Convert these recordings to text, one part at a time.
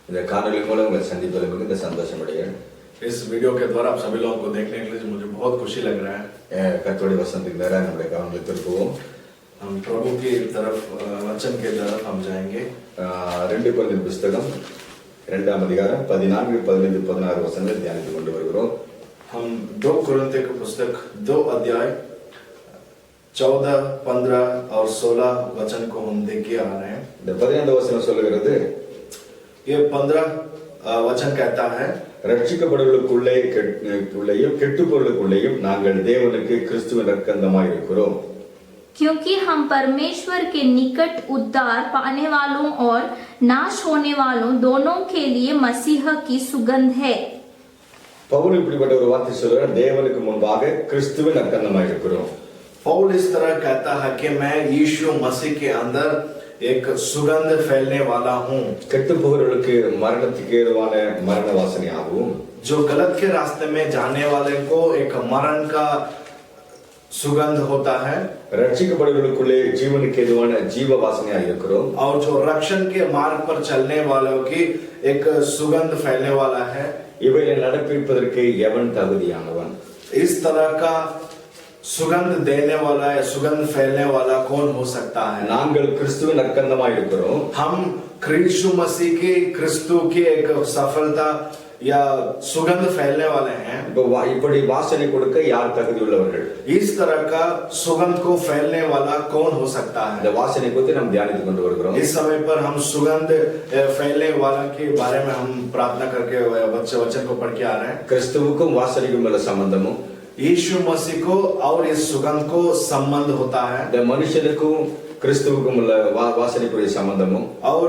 இந்த காணொளி மூலம் உங்களை சந்திப்பதில் மிகுந்த சந்தோஷம் அடைகிறேன். इस वीडियो के द्वारा आप सभी लोगों को देखने के लिए मुझे बहुत खुशी लग रहा है. கர்த்தருடைய வசனத்துக்கு நேராக நம்முடைய கவனத்தை திருப்புவோம். हम प्रभु की तरफ वचन के तरफ हम जाएंगे. 2 கொரிந்தியர் புத்தகம் 2ஆம் அதிகாரம் 14, 15, 16 வசனங்களை தியானித்துக் கொண்டு வருகிறோம். हम 2 कोरिन्थियों की पुस्तक 2 अध्याय 14, 15 और 16 वचन को हम देख के आ रहे हैं. இந்த 15 வசனம் சொல்லுகிறது, ये 15 वचन कहता है, ரட்சிக்கப்படுவதற்குள்ளேயும் கெட்டுப்பொருளுக்குள்ளேயும் நாங்கள் தேவனுக்கு கிறிஸ்துவின் இரக்கந்தமாய் இருக்கிறோம். क्योंकि हम परमेश्वर के निकट उद्धार पाने वालों और नाश होने वालों दोनों के लिए मसीह की सुगंध है. பவுல் இப்படிப்பட்ட ஒரு வார்த்தை சொல்றார், தேவனுக்கு முன்பாக கிறிஸ்துவின் இரக்கந்தமாய் இருக்கிறோம். पौल इस तरह कहता है कि मैं यीशु मसीह के अंदर एक सुगंध फैलने वाला हूँ. கெட்டுப்போகிறவர்களுக்கு மரணத்துக்கு ஏதுவான மரண வாசனையாகவும், जो गलत के रास्ते में जाने वाले को एक मरण का सुगंध होता है, ரட்சிக்கப்படுவதற்குள்ளே ஜீவனுக்கு ஏதுவான ஜீவ வாசனையாக இருக்கிறோம். और जो रक्षण के मार्ग पर चलने वालों की एक सुगंध फैलने वाला है. இவைகளை நடப்பிப்பதற்கு எவன் தகுதியானவன்? इस तरह का सुगंध देने वाला या सुगंध फैलने वाला कौन हो सकता है? நாங்கள் கிறிஸ்துவின் இரக்கந்தமாய் இருக்கிறோம். हम यीशु मसीह की क्रिस्तु की एक सफलता या सुगंध फैलने वाले हैं. இப்படி வாசனை கொடுக்க யார் தகுதி உள்ளவர்கள்? इस तरह का सुगंध को फैलने वाला कौन हो सकता है? இந்த வாசனை குறித்து நாம் தியானித்துக் கொண்டு வருகிறோம். इस समय पर हम सुगंध फैलने वाला के बारे में हम प्रार्थना करके वचन को पढ़ के आ रहे हैं. கிறிஸ்துவுக்கும் வாசனைக்கும் உள்ள சம்பந்தமும், यीशु मसीह को और इस सुगंध को संबंध होता है. இந்த மனுஷனுக்கும் கிறிஸ்துவுக்கும் உள்ள வாசனைக்குரிய சம்பந்தமும், और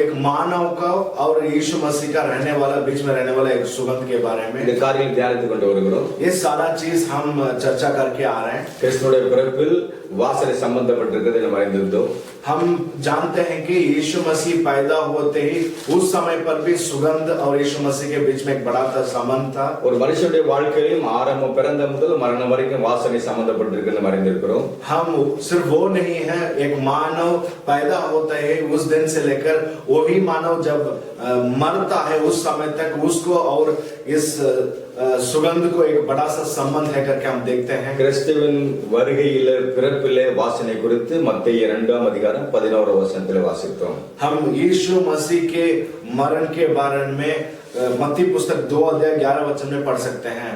एक मानव का और यीशु मसीह का रहने वाला बीच में रहने वाला एक सुगंध के बारे இந்த में காரியம் தியானித்துக் கொண்டு வருகிறோம். ये सारा चीज हम चर्चा करके आ रहे हैं. கிறிஸ்துவோட பிறப்பில் வாசனை சம்பந்தப்பட்டிருக்கிறதை நாம் அறிந்திருந்தோம். हम जानते हैं कि यीशु मसीह पैदा होते ही उस समय पर भी सुगंध और यीशु मसीह के बीच में एक बड़ा संबंध था. ஒரு மனுஷனுடைய வாழ்க்கையிலும் ஆரம்பம் பிறந்த முதல் மரணம் வரைக்கும் வாசனை சம்பந்தப்பட்டிருக்கிறது நாம் அறிந்திருக்கிறோம். हम सिर्फ वो नहीं है, एक मानव पैदा होता है उस दिन से लेकर वही मानव जब मरता है उस समय तक उसको और इस सुगंध को एक बड़ा सा संबंध है करके हम देखते हैं. கிறிஸ்துவின் வருகையிலே பிறப்பிலே வாசனை குறித்து மத்தேயு 2ஆம் அதிகாரம் 11 வசனத்திலே வாசித்தோம். हम यीशु मसीह के मरण के बारे में मत्ती पुस्तक 2 अध्याय 11 वचन में पढ़ सकते हैं.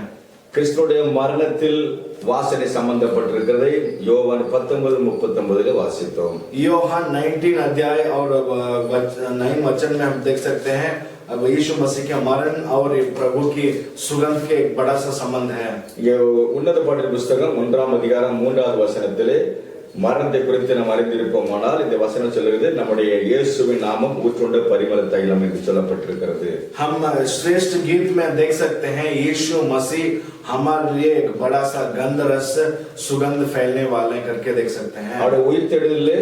கிறிஸ்துடைய மரணத்தில் வாசனை சம்பந்தப்பட்டிருக்கிறதை யோவான் 19:39 வாசித்தோம். யோவான் 19 अध्याय और 9 वचन में हम देख सकते हैं अब यीशु मसीह के मरण और प्रभु की सुगंध के एक बड़ा सा संबंध है. உன்னத பாடல் புத்தகம் 1ஆம் அதிகாரம் 3வது வசனத்திலே மரணத்தை குறித்து நாம் அறிந்திருப்போமானால் இந்த வசனம் சொல்லுகிறது, நம்முடைய இயேசுவின் நாமம் ஊற்றுண்ட பரிமள தைலம் என்று சொல்லப்பட்டிருக்கிறது. हम श्रेष्ठ गीत में देख सकते हैं यीशु मसीह हमारे लिए एक बड़ा सा गंध रस सुगंध फैलने वाले करके देख सकते हैं. அவருடைய உயிர்த்தெழுதலிலே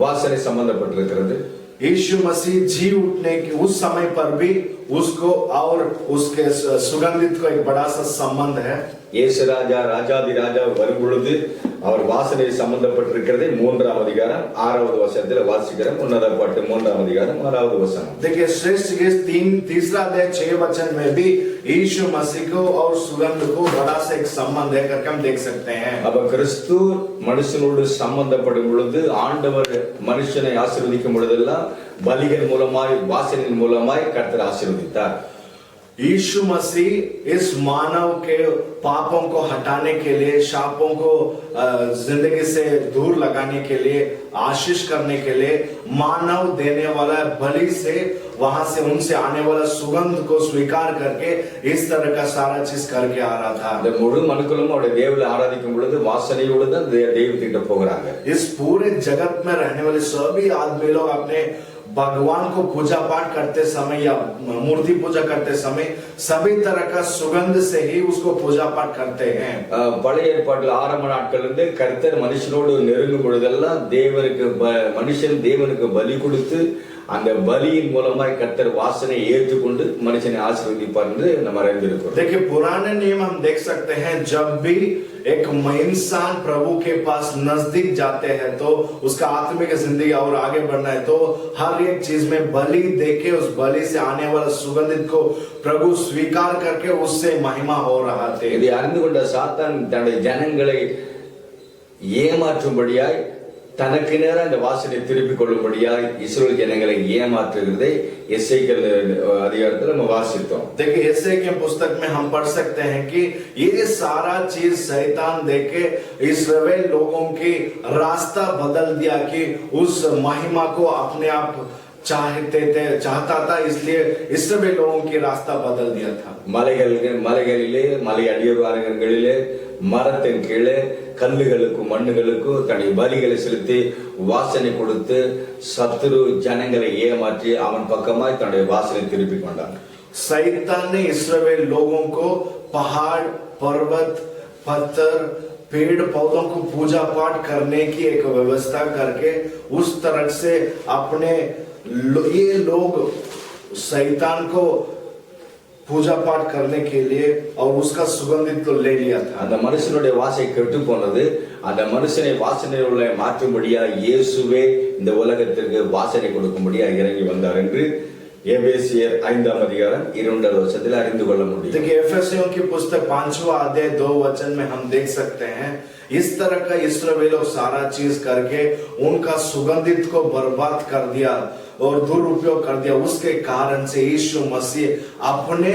வாசனை சம்பந்தப்பட்டிருக்கிறது. यीशु मसीह जी उठने के उस समय पर भी उसको और उसके सुगंधित को एक बड़ा सा संबंध है. இயேசு ராஜா ராஜாதி ராஜா வரும் பொழுது அவர் வாசனை சம்பந்தப்பட்டிருக்கிறதை 3ஆம் அதிகாரம் 6வது வசனத்தில் வாசிக்கிறோம். உன்னத பாட்டு 3ஆம் அதிகாரம் 6வது வசனம். देखिए श्रेष्ठ गीत 3 अध्याय 6 वचन में भी यीशु मसीह को और सुगंध को बड़ा सा एक संबंध है करके हम देख सकते हैं. அப்ப கிறிஸ்து மனுஷனோடு சம்பந்தப்படும் பொழுது ஆண்டவர் மனுஷனை ஆசீர்வதிக்கும் பொழுதெல்லாம் பலிகள் மூலமாய் வாசனையின் மூலமாய் கர்த்தர் ஆசீர்வதித்தார். यीशु मसीह इस मानव के पापों को हटाने के लिए, शापों को जिंदगी से दूर लगाने के लिए, आशीष करने के लिए मानव देने वाला बलि से वहां से उनसे आने वाला सुगंध को स्वीकार करके इस तरह का सारा चीज करके आ रहा था. இந்த முழு மனுக்குலமும் அவருடைய தேவனை ஆராதிக்கும் பொழுது வாசனையோடு தான் தெய்வத்திட்ட போகிறாங்க. इस पूरे जगत में रहने वाले सभी आदमी लोग अपने भगवान को पूजा पाठ करते समय या मूर्ति पूजा करते समय सभी तरह का सुगंध से ही उसको पूजा पाठ करते हैं. பழைய ஏற்பாட்டில் ஆரம்ப நாட்களிலிருந்து கர்த்தர் மனுஷனோடு நெருங்கும் பொழுதெல்லாம் மனுஷன் தேவனுக்கு பலி கொடுத்து அந்த பலியின் மூலமாய் கர்த்தர் வாசனை ஏற்றுக்கொண்டு மனுஷனை ஆசீர்வதிப்பார் என்று நம்ம அறிந்திருக்கிறோம். देखिए पुराने नियम हम देख सकते हैं जब भी एक इंसान प्रभु के पास नजदीक जाते हैं तो उसका आत्मिक जिंदगी और आगे बढ़ना है तो हर एक चीज में बलि देके उस बलि से आने वाला सुगंधित को प्रभु स्वीकार करके उससे महिमा हो रहा थे। இதை அறிந்து கொண்ட சாத்தான் தன்னுடைய ஜனங்களை ஏமாற்றும்படியாய் தனக்கு நேரா அந்த வாசனை திருப்பிக் கொள்ளும்படியாய் இஸ்ரவேல் ஜனங்களை ஏமாற்றுகிறதை எசேக்கியேல் அதிகாரத்தில் நம்ம வாசித்தோம்। देखिए एसेकियेल के पुस्तक में हम पढ़ सकते हैं कि ये सारा चीज शैतान देके इस्राएल लोगों की रास्ता बदल दिया कि उस महिमा को अपने आप चाहता था, इसलिए इस्राएल लोगों की रास्ता बदल दिया था। மலைகளிலே மலை அடிவாரங்களிலே மரத்தின் கீழே கல்லுகளுக்கும் மண்ணுகளுக்கும் தன்னுடைய பலிகளை செலுத்தி வாசனை கொடுத்து சத்துரு ஜனங்களை ஏமாற்றி அவன் பக்கமாய் தன்னுடைய வாசனை திருப்பி கொண்டான்। शैतान ने इस्राएल लोगों को पहाड़, पर्वत, पत्थर, पेड़ पौधों को पूजा पाठ करने की एक व्यवस्था करके उस तरह से अपने ये लोग शैतान को पूजा पाठ करने के लिए और उसका सुगंधित तो ले लिया था। அந்த மனுஷனுடைய வாசை கெட்டு போனது। அந்த மனுஷனை வாசனையுள்ள மாற்றும்படியா இயேசுவே இந்த உலகத்திற்கு வாசனை கொடுக்கும்படியா இறங்கி வந்தார் என்று எபேசியர் 5ஆம் அதிகாரம் 2வது வசனத்தில் அறிந்து கொள்ள முடியும்। देखिए एफेसियों की पुस्तक 5वां अध्याय 2 वचन में हम देख सकते हैं इस तरह का इस्राएल लोग सारा चीज करके उनका सुगंधित को बर्बाद कर दिया और दुरुपयोग कर दिया। उसके कारण से यीशु मसीह अपने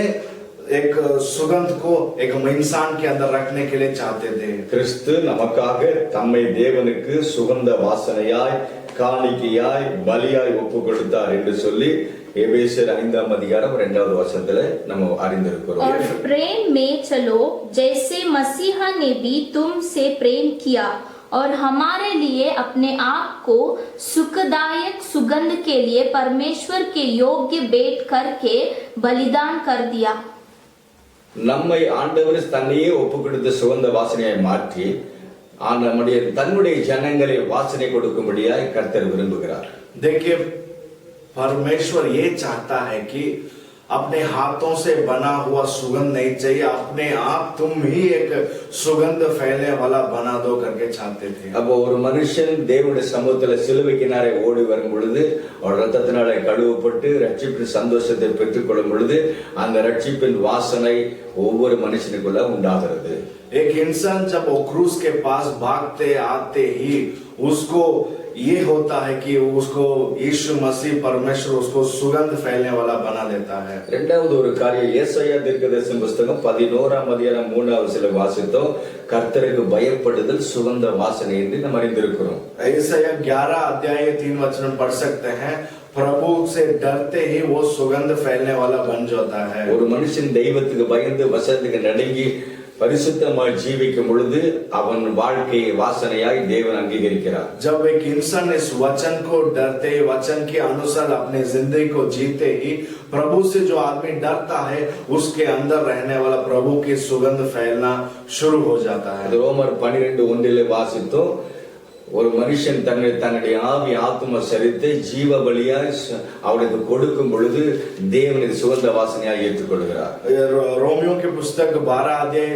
एक सुगंध को एक इंसान के अंदर रखने के लिए चाहते थे। கிறிஸ்து நமக்காக தம்மை தேவனுக்கு சுகந்த வாசனையாய் காணிக்கையாய் பலியாய் ஒப்பு கொடுத்தார் என்று சொல்லி எபேசியர் 5ஆம் அதிகாரம் 2வது வசனத்துல நம்ம அறிந்திருக்கிறோம்। और प्रेम में चलो जैसे मसीह ने भी तुमसे प्रेम किया और हमारे लिए अपने आप को सुखदायक सुगंध के लिए परमेश्वर के योग्य भेंट करके बलिदान कर दिया। நம்மை ஆண்டவர் தன்னையே ஒப்பு கொடுத்த சுகந்த வாசனையாய் மாற்றி நம்முடைய தன்னுடைய ஜனங்களை வாசனை கொடுக்கும்படியாய் கர்த்தர் விரும்புகிறார்। देखिए परमेश्वर ये चाहता है कि अपने हाथों से बना हुआ सुगंध नहीं चाहिए, अपने आप तुम ही एक सुगंध फैलने वाला बना दो करके चाहते थे। அப்போ ஒரு மனுஷன் தேவனுடைய சமூகத்துல சிலுவைக்கினாரை ஓடி வரும் பொழுது அவர் ரத்தத்தினாலே கழுவப்பட்டு ரட்சிப்பின் சந்தோஷத்தை பெற்றுக் கொள்ளும் பொழுது அந்த ரட்சிப்பின் வாசனை ஒவ்வொரு மனுஷனுக்குள்ள உண்டாகிறது। एक इंसान जब वो क्रूस के पास भागते आते ही उसको ये होता है कि उसको यीशु मसीह परमेश्वर उसको सुगंध फैलने वाला बना देता है। இரண்டாவது ஒரு காரியம் ஏசாயா தீர்க்கதரிசன புத்தகம் 11ஆம் அதிகாரம் 3வது வசனத்தில் வாசித்தோம் கர்த்தருக்கு பயப்படுதல் சுகந்த வாசனை என்று நாம் அறிந்திருக்கிறோம்। ஏசாயா 11 अध्याय 3 वचन पढ़ सकते हैं प्रभु से डरते ही वो सुगंध फैलने वाला बन जाता है। ஒரு மனுஷன் தெய்வத்துக்கு பயந்து வசனத்துக்கு நடுங்கி பரிசுத்தமாய் ஜீவிக்கும் பொழுது அவன் வாழ்க்கையை வாசனையாய் தேவன் அங்கீகரிக்கிறார்। जब एक इंसान इस वचन को डरते वचन के अनुसार अपने जिंदगी को जीते ही प्रभु से जो आदमी डरता है उसके अंदर रहने वाला प्रभु की सुगंध फैलना शुरू हो जाता है। ரோமர் 12:1 வாசித்தோம் ஒரு மனுஷன் தன்னுடைய ஆவி ஆத்ம சரித்தை ஜீவ பலியாய் அவனுக்கு கொடுக்கும் பொழுது தேவன் இது சுகந்த வாசனையாய் ஏற்றுக்கொள்கிறார்। रोमियो की पुस्तक 12 अध्याय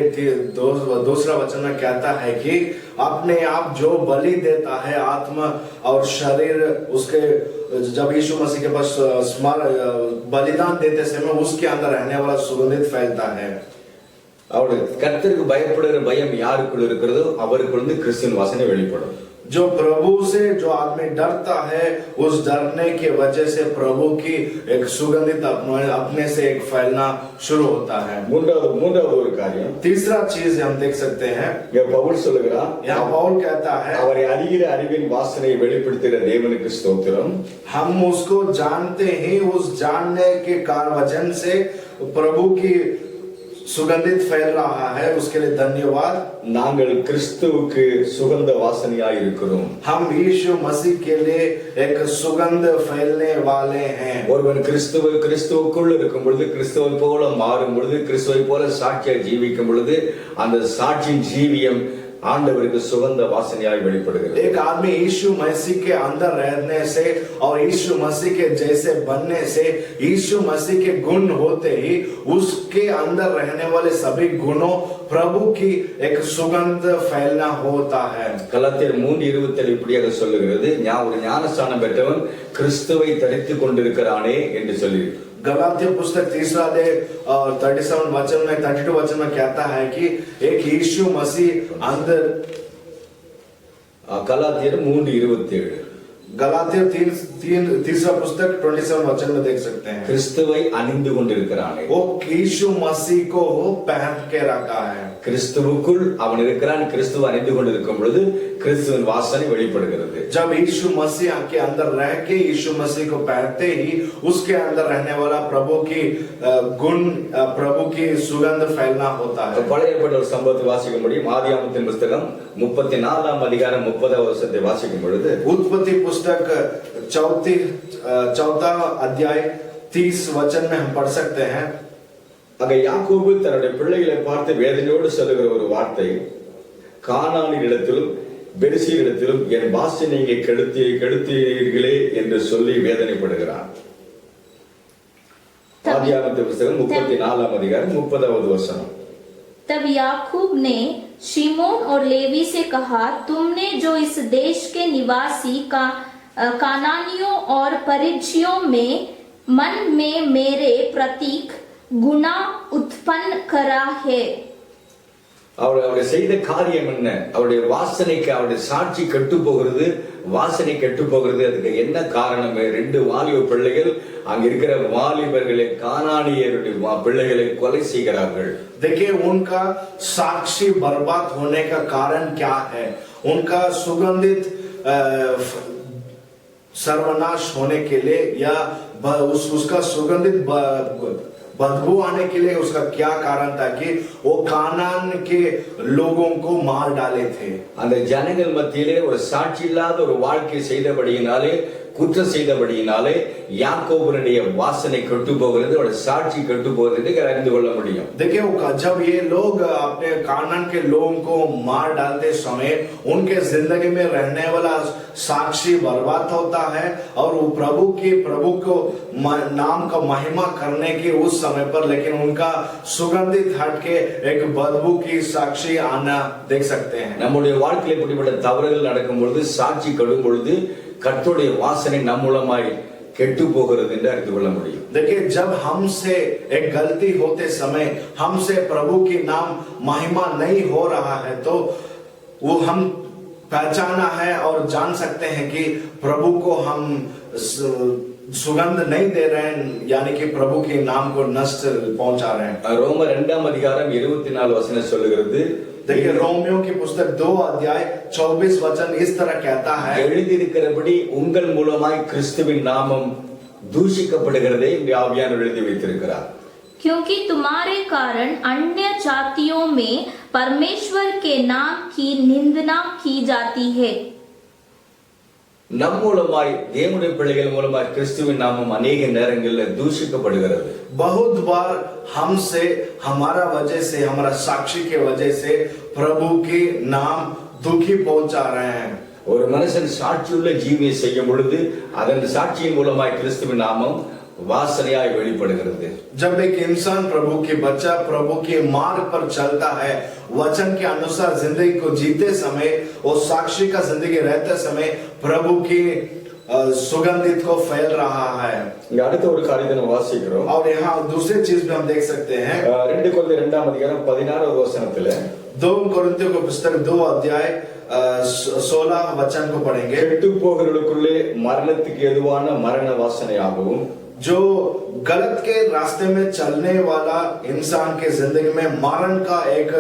2 वचन में कहता है कि अपने आप जो बलि देता है आत्मा और शरीर उसके जब यीशु मसीह के पास बलिदान देते समय उसके अंदर रहने वाला सुगंधित फैलता है। அவருக்கு கர்த்தருக்கு பயப்படுகிற பயம் யாருக்குள்ள இருக்கிறதோ அவருக்குள்ள கிறிஸ்துவின் வாசனை வெளிப்படும்। जो प्रभु से जो आदमी डरता है उस डरने की वजह से प्रभु की एक सुगंधित अपने से एक फैलना शुरू होता है। மூன்றாவது ஒரு காரியம் तीसरा चीज हम देख सकते हैं பவுல் சொல்லுகிறார் यहाँ पौल कहता है அவரை அறிகிற அறிவின் வாசனையை வெளிப்படுத்துகிற தேவனுக்கு ஸ்தோத்திரம்। हम उसको जानते ही उस जानने के वजन से प्रभु की सुगंधित फैल रहा है उसके लिए धन्यवाद। நாங்கள் கிறிஸ்துவுக்கு சுகந்த வாசனையாய் இருக்கிறோம்। हम यीशु मसीह के लिए एक सुगंध फैलने वाले हैं। ஒருவன் கிறிஸ்துவுக்குள் இருக்கும் பொழுது கிறிஸ்துவை போல மாறும் பொழுது கிறிஸ்துவை போல சாட்சியாக ஜீவிக்கும் பொழுது அந்த சாட்சியின் ஜீவியம் ஆண்டவருக்கு சுகந்த வாசனையாய் வெளிப்படுகிறது. एक आदमी यीशु मसीह के अंदर रहने से और यीशु मसीह के जैसे बनने से, यीशु मसीह के गुण होते ही उसके अंदर रहने वाले सभी गुणों प्रभु की एक सुगंध फैलना होता है. கலாத்தியர் 3:27 இப்படியாக சொல்லுகிறது, ஒரு ஞானஸ்நானம் பெற்றவன் கிறிஸ்துவை தரித்துக் கொண்டிருக்கிறானே என்று சொல்லி. गलातिया पुस्तक 3 अध्याय 37 वचन में 32 वचन में कहता है कि एक यीशु मसीह अंदर. கலாத்தியர் 3:27 गलातिया 3 पुस्तक 27 वचन में देख सकते हैं. கிறிஸ்துவை அணிந்து கொண்டிருக்கிறானே, वो यीशु मसीह को पहन के रखा है. கிறிஸ்துவுக்குள் அவன் இருக்கிறான். கிறிஸ்துவை அணிந்து கொண்டிருக்கும் பொழுது கிறிஸ்துவின் வாசனை வெளிப்படுகிறது. जब यीशु मसीह के अंदर रह के यीशु मसीह को पहनते ही उसके अंदर रहने वाला प्रभु की गुण, प्रभु की सुगंध फैलना होता है. பழைய ஏற்பாடு ஒரு சம்பவத்தை வாசிக்க முடியும். ஆதியாகமத்தின் புஸ்தகம் 34ஆம் அதிகாரம் 30ஆம் வசனத்தை வாசிக்கும் பொழுது, उत्पत्ति पुस्तक 4 अध्याय 30 वचन में हम पढ़ सकते हैं. அங்க யாக்கோபு தன்னுடைய பிள்ளைகளை பார்த்து வேதனையோடு சொல்லுகிற ஒரு வார்த்தை, கானானிடத்திலும் பெரிசியரிடத்திலும் என் வாசனை நீங்க கெடுத்தீர்களே என்று சொல்லி வேதனைப்படுகிறான். ஆதியாகமத்தின் புஸ்தகம் 34ஆம் அதிகாரம் 30வது வசனம். तब याकूब ने शिमोन और लेवी से कहा, तुमने जो इस देश के निवासी कानानियों और परिज्जियों में मन में मेरे प्रतीक गुना उत्पन्न करा है. அவருடைய செய்த காரியம் என்ன? அவருடைய வாசனைக்கு, அவருடைய சாட்சி கெட்டு போகிறது, வாசனை கெட்டு போகிறது. அதுக்கு என்ன காரணம்? 2 வாலிப பிள்ளைகள் அங்க இருக்கிற வாலிபர்களை, கானானியருடைய பிள்ளைகளை கொலை செய்கிறார்கள். देखिए उनका साक्षी बर्बाद होने का कारण क्या है? उनका सुगंधित सर्वनाश होने के लिए या उसका सुगंधित बदबू आने के लिए उसका क्या कारण था कि वो कानान के लोगों को मार डाले थे. அந்த ஜனங்கள் மத்தியிலே ஒரு சாட்சி இல்லாத ஒரு வாழ்க்கை செய்தபடியினாலே, குற்றம் செய்தபடியினாலே யாக்கோபுடைய வாசனை கெட்டு போகிறது, அவருடைய சாட்சி கெட்டு போகிறது அறிந்து கொள்ள முடியும். देखिए जब ये लोग अपने कानान के लोगों को मार डालते समय उनके जिंदगी में रहने वाला साक्षी बर्बाद होता है और वो प्रभु को नाम का महिमा करने की उस समय पर, लेकिन उनका सुगंधित हट के एक बदबू की साक्षी आना देख सकते हैं. நம்முடைய வாழ்க்கையில் இப்படிப்பட்ட தவறுகள் நடக்கும் பொழுது, சாட்சி கெடும் பொழுது கர்த்தருடைய வாசனை நம் மூலமாய் கெட்டு போகிறது என்று அறிந்து கொள்ள முடியும். देखिए जब हमसे एक गलती होते समय हमसे प्रभु की नाम महिमा नहीं हो रहा है तो वो हम पहचाना है और जान सकते हैं कि प्रभु को हम सुगंध नहीं दे रहे हैं, यानी कि प्रभु के नाम को नष्ट पहुंचा रहे हैं. ரோமர் 2ஆம் அதிகாரம் 24 வசனம் சொல்லுகிறது, देखिए रोमियो की पुस्तक 2 अध्याय 24 वचन इस तरह कहता है, எழுதியிருக்கிறபடி உங்கள் மூலமாய் கிறிஸ்துவின் நாமம் தூஷிக்கப்படுகிறதே என்று ஆவியானவர் எழுதி வைத்திருக்கிறார். क्योंकि तुम्हारे कारण अन्य जातियों में परमेश्वर के नाम की निंदना की जाती है. நம் மூலமாய், தேவனுடைய பிள்ளைகள் மூலமாய் கிறிஸ்துவின் நாமம் अनेक நேரங்களில் தூஷிக்கப்படுகிறது. बहुत बार हमसे, हमारा वजह से, हमारा साक्षी के वजह से प्रभु के नाम दुखी पहुंचा रहे हैं. ஒரு மனுஷன் சாட்சியுள்ள ஜீவியை செய்யும் பொழுது அதன் சாட்சியின் மூலமாய் கிறிஸ்துவின் நாமம் வாசனையாய் வெளிப்படுகிறது. जब एक इंसान प्रभु के बच्चा प्रभु के मार्ग पर चलता है, वचन के अनुसार जिंदगी को जीते समय और साक्षी का जिंदगी रहते समय प्रभु की सुगंधित को फैल रहा है. இங்க அடுத்த ஒரு காரியத்தை நம்ம வாசிக்கிறோம். और यहाँ दूसरी चीज भी हम देख सकते हैं. 2 கொரிந்தியர் 2ஆம் அதிகாரம் 16வது வசனத்துல 2 कोरिन्थियों की पुस्तक 2 अध्याय 16 वचन को पढ़ेंगे. கெட்டு போகிறவர்களுக்குள்ளே மரணத்துக்கு எதுவான மரண வாசனையாகவும், जो गलत के रास्ते में चलने वाला इंसान के जिंदगी में मरण का एक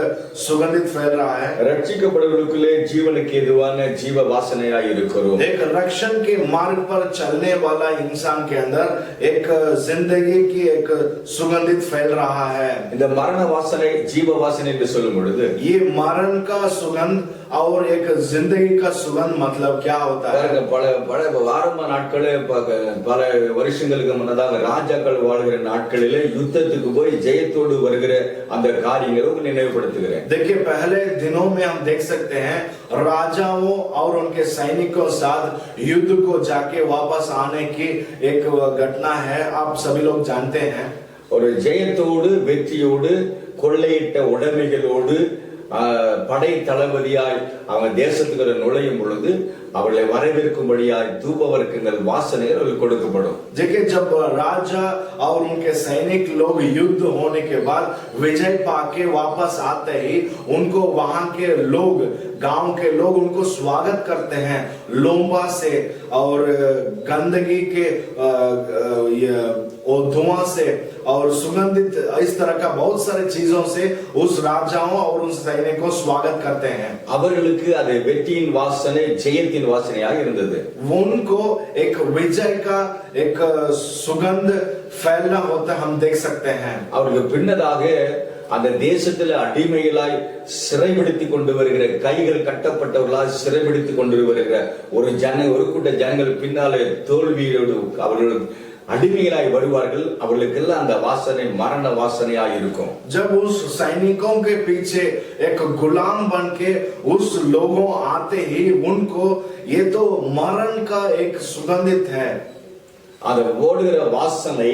सुगंधित फैल रहा है, ரட்சிக்கப்படுவர்களுக்குள்ளே ஜீவனுக்கு எதுவான ஜீவ வாசனையாய் இருக்கிறோம். एक रक्षण के मार्ग पर चलने वाला इंसान के अंदर एक जिंदगी की एक सुगंधित फैल रहा है. இந்த மரண வாசனை, ஜீவ வாசனை என்று சொல்லும் பொழுது ये मरण का सुगंध और एक जिंदगी का सुगंध मतलब क्या होता है? பாருங்க, பல பல ஆரம்ப நாட்களே பல வருஷங்களுக்கு முன்னதாக ராஜாக்கள் வாழ்கிற நாட்களிலே யுத்தத்துக்கு போய் ஜெயத்தோடு வருகிற அந்த காரியங்களை நினைவுபடுத்துகிறேன். देखिए, पहले दिनों में हम देख सकते हैं राजाओं और उनके सैनिकों साथ युद्ध को जाके वापस आने की एक घटना है, आप सभी लोग जानते हैं. ஒரு ஜெயத்தோடு வெற்றியோடு கொள்ளையிட்ட உடைமைகளோடு படை தளபதியாய் அவங்க தேசத்துக்கு நுழையும் பொழுது அவர்களை வரவேற்கும்படியாய் தூபவர்க்கங்கள் வாசனைகள் கொடுக்கப்படும். देखिए, जब राजा और उनके सैनिक लोग युद्ध होने के बाद विजय पाके वापस आते ही उनको वहां के लोग, गांव के लोग उनको स्वागत करते हैं लोम्बा से और गंदगी के धुआं से और सुगंधित इस तरह का बहुत सारे चीजों से उस राजाओं और उस सैनिक को स्वागत करते हैं. அவர்களுக்கு அது வெற்றியின் வாசனை, ஜெயத்தின் வாசனையாக இருந்தது. उनको एक विजय का एक सुगंध फैलना होता हम देख सकते हैं. அவர்களுக்கு பின்னதாக அந்த தேசத்துல அடிமைகளாய் சிறைபிடித்துக் கொண்டு வருகிற, கைகள் கட்டப்பட்டவர்களால் சிறைபிடித்துக் கொண்டு வருகிற ஒரு கூட்ட ஜனங்கள் பின்னாலே தோல்வியோடு அவர்கள் அடிமைகளாய் வருவார்கள். அவர்களுக்கெல்லாம் அந்த வாசனை மரண வாசனையாய் இருக்கும். जब उस सैनिकों के पीछे एक गुलाम बन के उस लोगों आते ही उनको ये तो मरण का एक सुगंधित है. அந்த ஓடுகிற வாசனை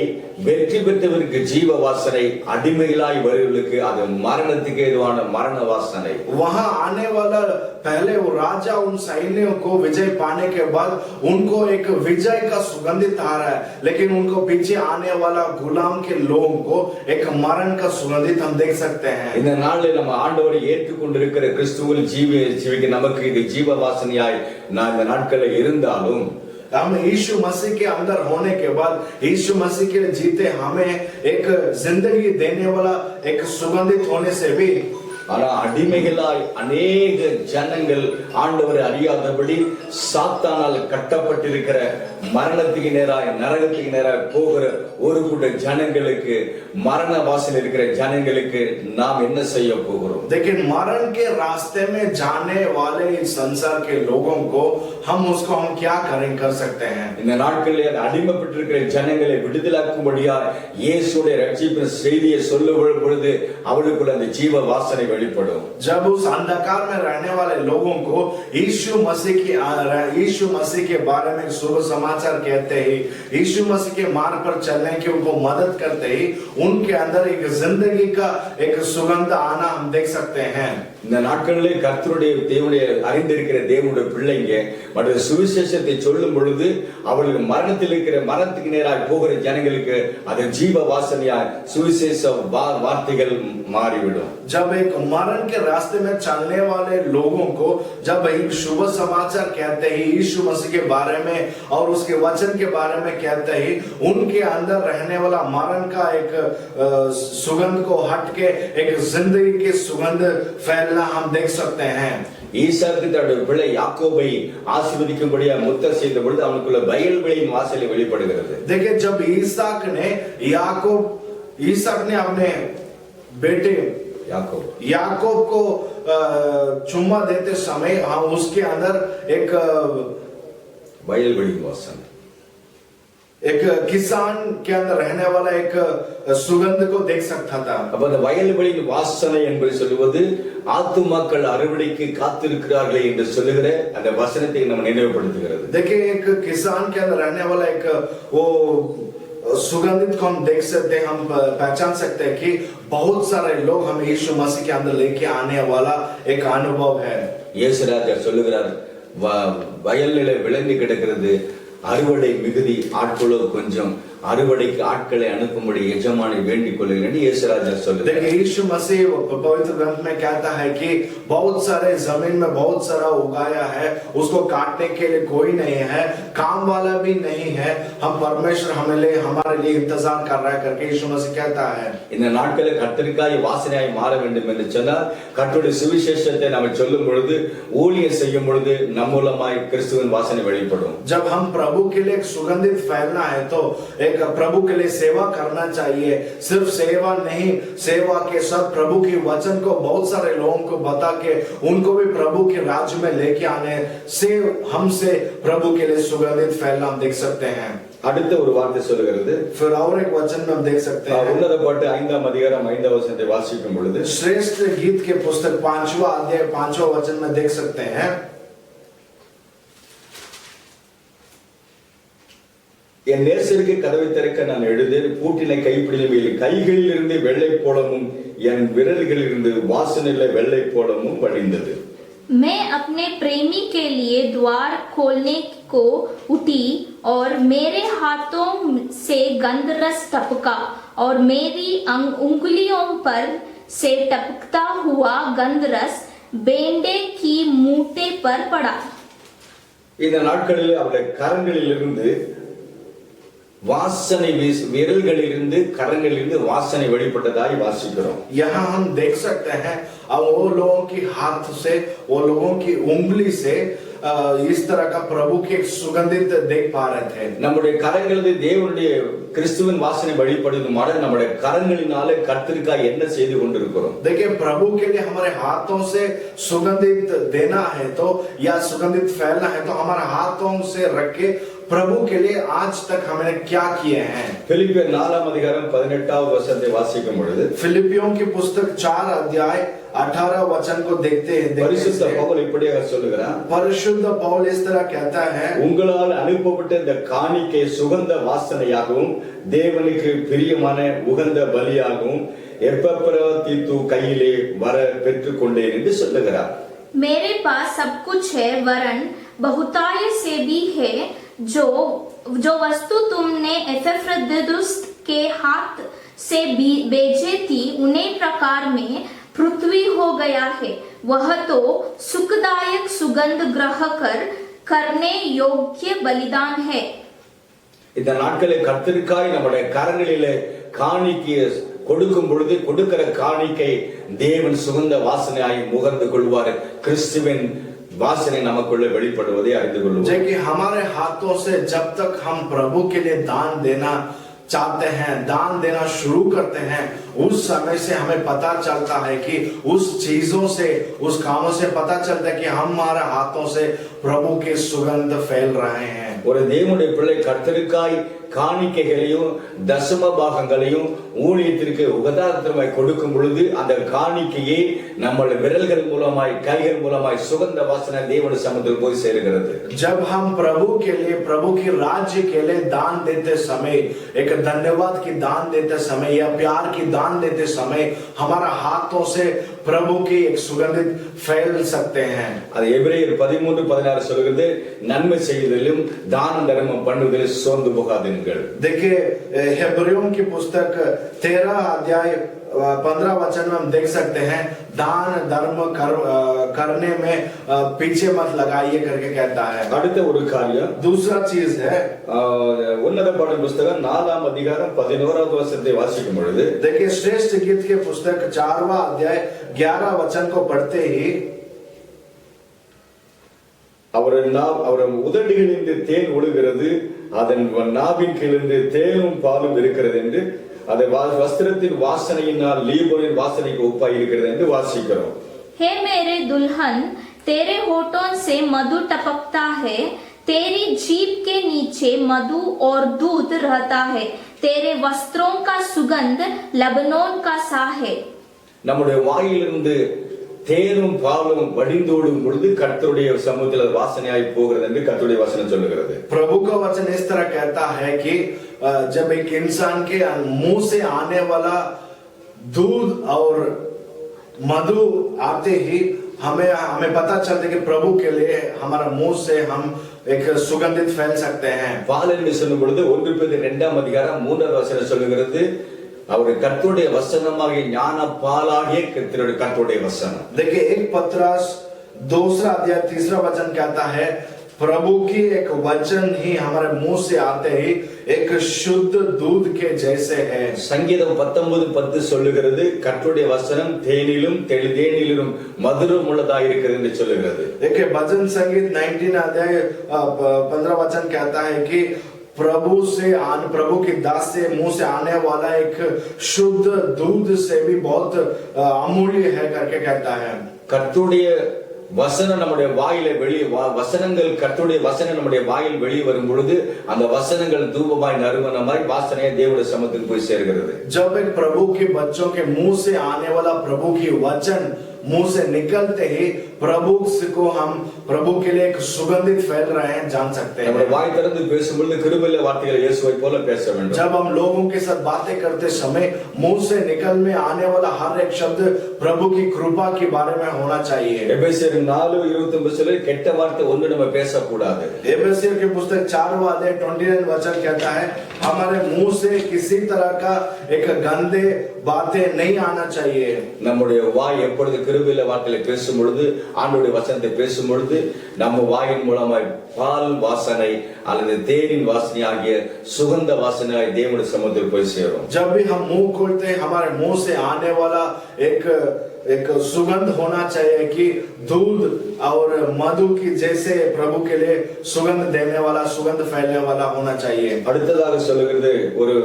வெற்றி பெற்றவருக்கு ஜீவ வாசனை, அடிமைகளாய் வருவர்களுக்கு அது மரணத்துக்கு ஏதுவான மரண வாசனை. वहां आने वाला पहले वो राजा उन सैनिकों को विजय पाने के बाद उनको एक विजय का सुगंधित आ रहा है, लेकिन उनको पीछे आने वाला गुलाम के लोगों को एक मरण का सुगंधित हम देख सकते हैं. இந்த நாளில் நம்ம ஆண்டவரை ஏற்றுக்கொண்டிருக்கிற கிறிஸ்துவில் ஜீவிக்க நமக்கு இது ஜீவ வாசனையாய் நான் இந்த நாட்களில் இருந்தாலும் हम यीशु मसीह के अंदर होने के बाद यीशु मसीह के जीते हमें एक जिंदगी देने वाला एक सुगंधित होने से भी, ஆனா அடிமைகளாய் அநேக ஜனங்கள் ஆண்டவரை அறியாதபடி சாத்தானால் கட்டப்பட்டிருக்கிற மரணத்துக்கு நேராய் நரகத்துக்கு நேராய் போகிற ஒரு கூட்ட ஜனங்களுக்கு, மரண வாசல் இருக்கிற ஜனங்களுக்கு நாம் என்ன செய்ய போகிறோம்? लेकिन मरण के रास्ते में जाने वाले इस संसार के लोगों को हम क्या कर सकते हैं? இந்த நாட்களில் அடிமைப்பட்டிருக்கிற ஜனங்களை விடுதலாக்கும்படியா இயேசுடைய ரட்சிப்பின் செய்தியை சொல்லும் பொழுது அவர்களுக்குள்ள அந்த ஜீவ வாசனை வெளிப்படும். जब उस अंधकार में रहने वाले लोगों को यीशु मसीह के बारे में शुभ समाचार कहते ही, यीशु मसीह के मार्ग पर चलने की उनको मदद करते ही उनके अंदर एक जिंदगी का एक सुगंध आना हम देख सकते हैं. இந்த நாட்களிலே கர்த்தருடைய தேவனுடைய அறிந்திருக்கிற தேவனுடைய பிள்ளைங்க மற்ற சுவிசேஷத்தை சொல்லும் பொழுது அவர்களுக்கு மரணத்தில் இருக்கிற மரணத்துக்கு நேராக போகிற ஜனங்களுக்கு அது ஜீவ வாசனையாய் சுவிசேஷ வார்த்தைகள் மாறிவிடும். जब एक मरण के रास्ते में चलने वाले लोगों को जब एक शुभ समाचार कहते ही, यीशु मसीह के बारे में और उसके वचन के बारे में कहते ही, उनके अंदर रहने वाला मरण का एक सुगंध को हट के एक जिंदगी की सुगंध फैलना हम देख सकते हैं. ஈசாக்கு தன்னுடைய பிள்ளை யாக்கோபை ஆசீர்வதிக்கும்படியா முத்தம் செய்த பொழுது அவனுக்குள்ள வயல்வெளியின் வாசலை வெளிப்படுகிறது. देखिए, जब ईसाक ने अपने बेटे याकूब को चुम्मा देते समय उसके अंदर एक வயல்வெளியின் வாசனை, एक किसान के अंदर रहने वाला एक सुगंध को देख सकता था. அப்ப அந்த வயல்வெளியின் வாசனை என்பது சொல்லுவது ஆத்துமாக்கள் அறுவடைக்கு காத்திருக்கிறார்களே என்று சொல்லுகிற அந்த வசனத்தை நம்ம நினைவுபடுத்துகிறது. देखिए, एक किसान के अंदर रहने वाला एक वो सुगंधित को हम देख सकते हैं, हम पहचान सकते हैं कि बहुत सारे लोग हमें यीशु मसीह के अंदर लेके आने वाला एक अनुभव है. இயேசு ராஜா சொல்லுகிறார், வயல்நிலை விளைந்து கிடக்கிறது, அறுவடை மிகுதி, ஆட்களோ கொஞ்சம், அறுவடைக்கு ஆட்களை அனுப்பும்படி எஜமானை வேண்டிக் கொள்ளுகிறேன் यीशु राजा சொல்லுகிறார். देखिए, यीशु मसीह पवित्र ग्रंथ में कहता है कि बहुत सारे जमीन में बहुत सारा उगाया है, उसको काटने के लिए कोई नहीं है, काम वाला भी नहीं है, हम परमेश्वर हमारे लिए इंतजार कर रहा है करके यीशु मसीह कहता है. இந்த நாட்களில் கர்த்தருக்காய் வாசனையாய் மாற வேண்டும் என்று சொன்னால் கர்த்தருடைய சுவிசேஷத்தை நாம் சொல்லும் பொழுது, ஊழியம் செய்யும் பொழுது நம் மூலமாய் கிறிஸ்துவின் வாசனை வெளிப்படும். जब हम प्रभु के लिए एक सुगंधित फैलना है तो एक प्रभु के लिए सेवा करना चाहिए। सिर्फ सेवा नहीं, सेवा के साथ प्रभु की वचन को बहुत सारे लोगों को बता के उनको भी प्रभु के राज्य में लेके आने से हमसे प्रभु के लिए सुगंधित फैलना हम देख सकते हैं। அடுத்த ஒரு வார்த்தை சொல்லுகிறது, फिर और एक वचन में हम देख सकते हैं, உன்னத பாட்டு 5ஆம் அதிகாரம் 5ஆம் வசனத்தை வாசிக்கும் பொழுது, श्रेष्ठ गीत के पुस्तक 5वां अध्याय 5वां वचन में देख सकते हैं, என் நேசருக்கு கதவை திறக்க நான் எழுதேன், பூட்டினை கைப்பிடிலும் என் கைகளில் இருந்து வெள்ளை போலமும் என் விரல்களில் இருந்து வாசனையில வெள்ளை போலமும் வழிந்தது. मैं अपने प्रेमी के लिए द्वार खोलने को उठी और मेरे हाथों से गंधरस टपका और मेरी उंगलियों पर से टपकता हुआ गंधरस बेंडे की मूठे पर पड़ा. இந்த நாட்களில் அவருடைய கரங்களிலிருந்து வாசனை விரல்களிலிருந்து கரங்களிலிருந்து வாசனை வெளிப்பட்டதாய் வாசிக்கிறோம். यहाँ हम देख सकते हैं अब वो लोगों की हाथ से, वो लोगों की उंगली से इस तरह का प्रभु के सुगंधित देख पा रहे थे. நம்முடைய கரங்களில் தேவனுடைய கிறிஸ்துவின் வாசனை வெளிப்படுதுமாட நம்முடைய கரங்களினாலே கர்த்தருக்காக என்ன செய்து கொண்டிருக்கிறோம். देखिए, प्रभु के लिए हमारे हाथों से सुगंधित देना है तो या सुगंधित फैलना है तो हमारे हाथों से रख के प्रभु के लिए आज तक हमने क्या किए हैं. பிலிப்பியர் 4ஆம் அதிகாரம் 18வது வசனத்தை வாசிக்கும் பொழுது, फिलिपियों की पुस्तक 4 अध्याय 18 वचन को देखते हैं. பரிசுத்த பவுல் இப்படியாக சொல்லுகிறார், परिशुद्ध पौल इस तरह कहता है, உங்களால் அனுப்பப்பட்ட இந்த காணிக்கை சுகந்த வாசனையாகவும் தேவனுக்கு பிரியமான உகந்த பலியாகவும் எப்பப்பிரவர்த்தித்து கையிலே வர பெற்றுக்கொண்டேன் என்று சொல்லுகிறார். मेरे पास सब कुछ है, वरन बहुताय से भी है. जो वस्तु तुमने एपफ्रोदितुस के हाथ से भेजे थी उन्हीं प्रकार में पृथ्वी हो गया है. वह तो सुखदायक सुगंध ग्रहण करने योग्य बलिदान है. இந்த நாட்களில் கர்த்தருக்காய் நம்முடைய கரங்களிலே காணிக்கை கொடுக்கும் பொழுது கொடுக்கிற காணிக்கை தேவன் சுகந்த வாசனையாய் முகர்ந்து கொள்வார். கிறிஸ்துவின் वासने நமக்குள்ளே வெளிப்படுவதை அறிந்து கொள்வோம். कि हमारे हाथों से जब तक हम प्रभु के लिए दान देना चाहते हैं, दान देना शुरू करते हैं, उस समय से हमें पता चलता है कि उस चीजों से, उस कामों से पता चलता है कि हमारे हाथों से प्रभु के सुगंध फैल रहे हैं. ஒரு தேவனுடைய பிள்ளை கர்த்தருக்காய் காணிக்கைகளையும் தசம பாகங்களையும் ஊழியத்திற்கு உபதாரமாய் கொடுக்கும் பொழுது அந்த காணிக்கையை நம்ம விரல்கள் மூலமாய் கைகள் மூலமாய் சுகந்த வாசனை தேவனுடைய சமூகத்தில் போய் சேருகிறது. जब हम प्रभु के लिए, प्रभु के राज्य के लिए दान देते समय, एक धन्यवाद की दान देते समय या प्यार की दान देते समय हमारा हाथों से प्रभु की एक सुगंधित फैल सकते हैं. அது எபிரேயர் 13:16 சொல்கிறது, நன்மை செய்வதிலும் दान धर्म பண்ணுவதில் சோர்ந்து போகாதீர்கள். देखिए, हेब्रियों की पुस्तक 13 अध्याय 15 वचन में हम देख सकते हैं, दान धर्म करने में पीछे मत लगाइए करके कहता है. அடுத்த ஒரு காரியம், दूसरा चीज है, உன்னத பாடல் புத்தகம் 4ஆம் அதிகாரம் 11வது வசனத்தை வாசிக்கும் பொழுது, देखिए श्रेष्ठ गीत के पुस्तक 4वां अध्याय 11 वचन को पढ़ते ही, அவர் உதடுகளிலிருந்து தேன் ஒழுகிறது, அதன் நாவின் கீழிருந்து தேனும் பாலும் இருக்கிறது என்று, அதை வஸ்திரத்தின் வாசனையினால் லீபோனின் வாசனைக்கு ஒப்பாய் இருக்கிறது என்று வாசிக்கிறோம். हे मेरे दुल्हन, तेरे होठों से मधु टपकता है, तेरी जीभ के नीचे मधु और दूध रहता है, तेरे वस्त्रों का सुगंध लबनोन का सा है. நம்முடைய வாயிலிருந்து தேனும் பாலும் வடிந்தோடும் பொழுது கர்த்தருடைய சமூகத்தில் வாசனையாய் போகிறது என்று கர்த்தருடைய வசனம் சொல்லுகிறது. प्रभु का वचन इस तरह कहता है कि जब एक इंसान के मुंह से आने वाला दूध और मधु आते ही हमें पता चलता है कि प्रभु के लिए हमारा मुंह से हम एक सुगंधित फैल सकते हैं. பால் என்று சொல்லும் பொழுது 1 பேதுரு 2ஆம் அதிகாரம் 3வது வசனம் சொல்லுகிறது, அவர் கர்த்தருடைய வசனமாகிய ஞான பாலாகிய கர்த்தருடைய வசனம். देखिए 1 पतरस 2 अध्याय 3 वचन कहता है, प्रभु की एक वचन ही हमारे मुंह से आते ही एक शुद्ध दूध के जैसे है. சங்கீதம் 19:10 சொல்லுகிறது, கர்த்தருடைய வசனம் தேனிலும் தேனிலும் மதுரம் உள்ளதாக இருக்கிறது என்று சொல்லுகிறது. देखिए भजन संगीत 19 अध्याय 15 वचन कहता है कि प्रभु की दास से मुंह से आने वाला एक शुद्ध दूध से भी बहुत अमूल्य है करके कहता है। கர்த்தருடைய வசனம் நம்முடைய வாயில வசனங்கள் கர்த்தருடைய வசனம் நம்முடைய வாயில் வெளியே வரும் பொழுது அந்த வசனங்கள் தூபமாய் நறுமணமாய் வாசனையை தேவனுடைய சமூகத்துக்கு போய் சேர்கிறது। जब एक प्रभु के बच्चों के मुंह से आने वाला प्रभु की वचन मुंह से निकलते ही प्रभु को हम प्रभु के लिए एक सुगंधित फैल रहे हैं जान सकते हैं। நம்முடைய வாய் திறந்து பேசும்பொழுது கிருபையுள்ள வார்த்தைகளை இயேசுவை போல பேச வேண்டும்। जब हम लोगों के साथ बातें करते समय मुंह से निकल में आने वाला हर एक शब्द प्रभु की कृपा के बारे में होना चाहिए। எபேசியர் 4:29 கெட்ட வார்த்தை ஒன்று நம்ம பேசக்கூடாது। एफेसियर की पुस्तक 4:29 वचन कहता है हमारे मुंह से किसी तरह का एक गंदे बातें नहीं आना चाहिए। நம்முடைய வாய் எப்பொழுது கிருபையுள்ள வார்த்தைகளை பேசும் பொழுது ஆண்டவருடைய வசனத்தை பேசும் பொழுது நம்ம வாயின் மூலமாய் பால் வாசனை அல்லது தேனின் வாசனை ஆகிய சுகந்த வாசனையாய் தேவனுடைய சமூகத்தில் போய் சேரும்। जब भी हम मुंह खोलते हैं हमारे मुंह से आने वाला एक सुगंध होना चाहिए कि दूध और मधु की जैसे प्रभु के लिए सुगंध देने वाला सुगंध फैलने वाला होना चाहिए। அடுத்ததாக சொல்லுகிறது ஒரு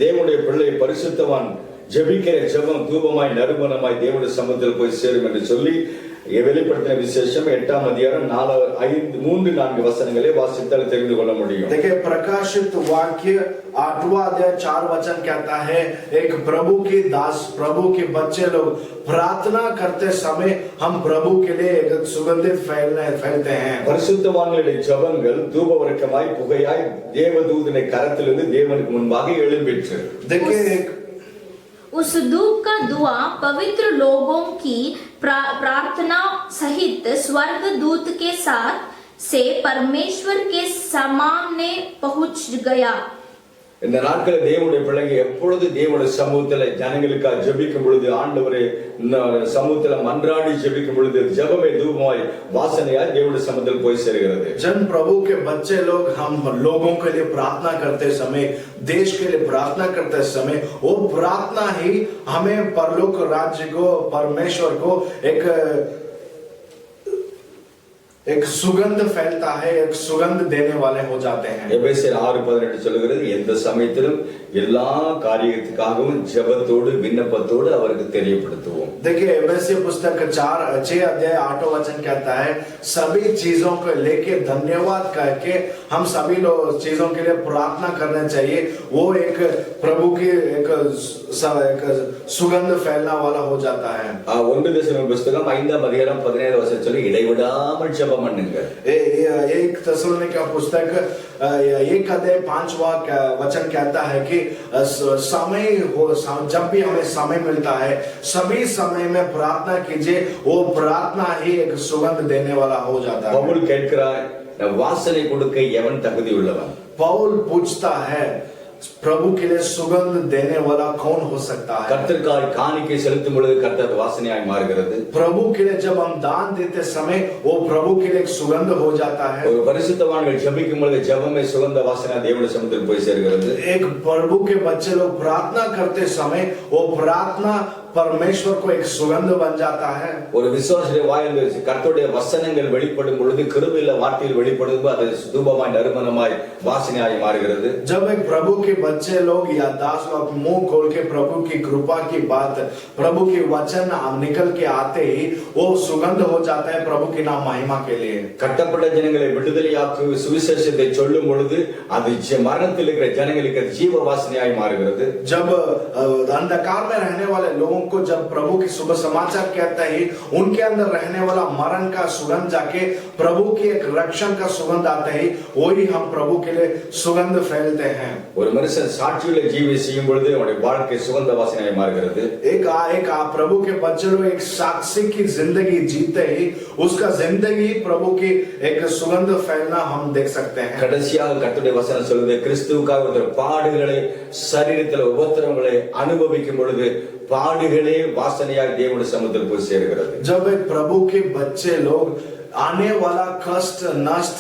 தேவனுடைய பிள்ளை பரிசுத்தவான் ஜெபிக்கிற ஜெபம் தூபமாய் நறுமணமாய் தேவனுடைய சமூகத்தில் போய் சேரும் என்று சொல்லி வெளிப்படுத்தின விசேஷம் 8ஆம் அதிகாரம் 3-4 வசனங்களை வாசித்தால் தெரிந்து கொள்ள முடியும்। देखिए प्रकाशित वाक्य 8वां अध्याय 4 वचन कहता है एक प्रभु की दास प्रभु के बच्चे लोग प्रार्थना करते समय हम प्रभु के लिए एक सुगंधित फैलते हैं। பரிசுத்தவான்களுடைய ஜெபங்கள் தூபவர்க்கமாய் புகையாய் தேவதூதனை கரத்திலிருந்து தேவனுக்கு முன்பாக எழும்பிற்று। देखिए उस धूप का धुआं पवित्र लोगों की प्रार्थना सहित स्वर्ग दूत के साथ से परमेश्वर के सामने पहुंच गया। இந்த நாட்களில் தேவனுடைய பிள்ளைங்க எப்பொழுது தேவனுடைய சமூகத்துல ஜனங்களுக்காக ஜெபிக்கும் பொழுது ஆண்டவரே சமூகத்துல மன்றாடி ஜெபிக்கும் பொழுது ஜெபமே தூபமாய் வாசனையாய் தேவனுடைய சமூகத்தில் போய் சேருகிறது। जन प्रभु के बच्चे लोग हम लोगों के लिए प्रार्थना करते समय देश के लिए प्रार्थना करते समय वो प्रार्थना ही हमें परलोक राज्य को परमेश्वर को एक सुगंध फैलता है एक सुगंध देने वाले हो जाते हैं। எபேசியர் 6:18 சொல்லுகிறது எந்த சமயத்திலும் எல்லா காரியத்துக்காகவும் ஜெபத்தோடு விண்ணப்பத்தோடு அவருக்கு தெரியப்படுத்துவோம்। देखिए एफेसियर पुस्तक 4:6 अध्याय 8 वचन कहता है सभी चीजों को लेके धन्यवाद करके हम सभी लोग चीजों के लिए प्रार्थना करना चाहिए। वो एक प्रभु की एक सुगंध फैलने वाला हो जाता है। 1 தெசலோனிக்கேயர் புத்தகம் 5ஆம் அதிகாரம் 17 வசனம் சொல்லி இடைவிடாமல் ஜெபம் பண்ணுங்க। एक தெசலோனிக்கேயர் पुस्तक 1 अध्याय 5वां वचन कहता है कि समय हो जब भी हमें समय मिलता है सभी समय में प्रार्थना कीजिए वो प्रार्थना ही एक सुगंध देने वाला हो जाता है। பவுல் கேட்கிறார் வாசனை கொடுக்க எவன் தகுதி உள்ளவன்? पौल पूछता है प्रभु के लिए सुगंध देने वाला कौन हो सकता है? கர்த்தருக்காய் காணிக்கை செலுத்தும் பொழுது கர்த்தர் வாசனையாய் மாறுகிறது। प्रभु के लिए जब हम दान देते समय वो प्रभु के लिए एक सुगंध हो जाता है। ஒரு பரிசுத்தவான்கள் ஜெபிக்கும் பொழுது ஜெபமே சுகந்த வாசனையாய் தேவனுடைய சமூகத்தில் போய் சேர்கிறது। एक प्रभु के बच्चे लोग प्रार्थना करते समय वो प्रार्थना परमेश्वर को एक सुगंध बन जाता है। ஒரு விசுவாசியுடைய வாயிலிருந்து கர்த்தருடைய வசனங்கள் வெளிப்படும் பொழுது கிருபையுள்ள வார்த்தைகள் வெளிப்படும் போது அது தூபமாய் நறுமணமாய் வாசனையாய் மாறுகிறது। जब एक प्रभु के बच्चे लोग या दास लोग मुंह खोल के प्रभु की कृपा की बात प्रभु के वचन निकल के आते ही वो सुगंध हो जाता है प्रभु की नाम महिमा के लिए। கட்டப்பட்ட ஜனங்களை விடுதலையாக்கு சுவிசேஷத்தை சொல்லும் பொழுது அது மரணத்தில் இருக்கிற ஜனங்களுக்கு ஜீவ வாசனையாய் மாறுகிறது। जब अंधकार में रहने वाले लोगों को जब प्रभु की शुभ समाचार कहता है उनके अंदर रहने वाला मरण का सुगंध जाके प्रभु की एक रक्षण का सुगंध आता है वही हम प्रभु के लिए सुगंध फैलते हैं। ஒரு மனுஷன் சாட்சியுள்ள ஜீவி செய்யும் பொழுது அவனுடைய வாழ்க்கை சுகந்த வாசனையாய் மாறுகிறது। एक प्रभु के बच्चे लोग एक साक्षी की जिंदगी जीते ही उसका जिंदगी प्रभु की एक सुगंध फैलना हम देख सकते हैं। கடைசியாக கர்த்தருடைய வசனம் சொல்லுது கிறிஸ்துவுக்காக ஒரு பாடுகளை சரீரத்தில் உபத்திரவங்களை அனுபவிக்கும் பொழுது பாடுகளே வாசனையாய் தேவனுடைய சமூகத்தில் போய் சேருகிறது। जब एक प्रभु के बच्चे लोग आने वाला कष्ट, नष्ट,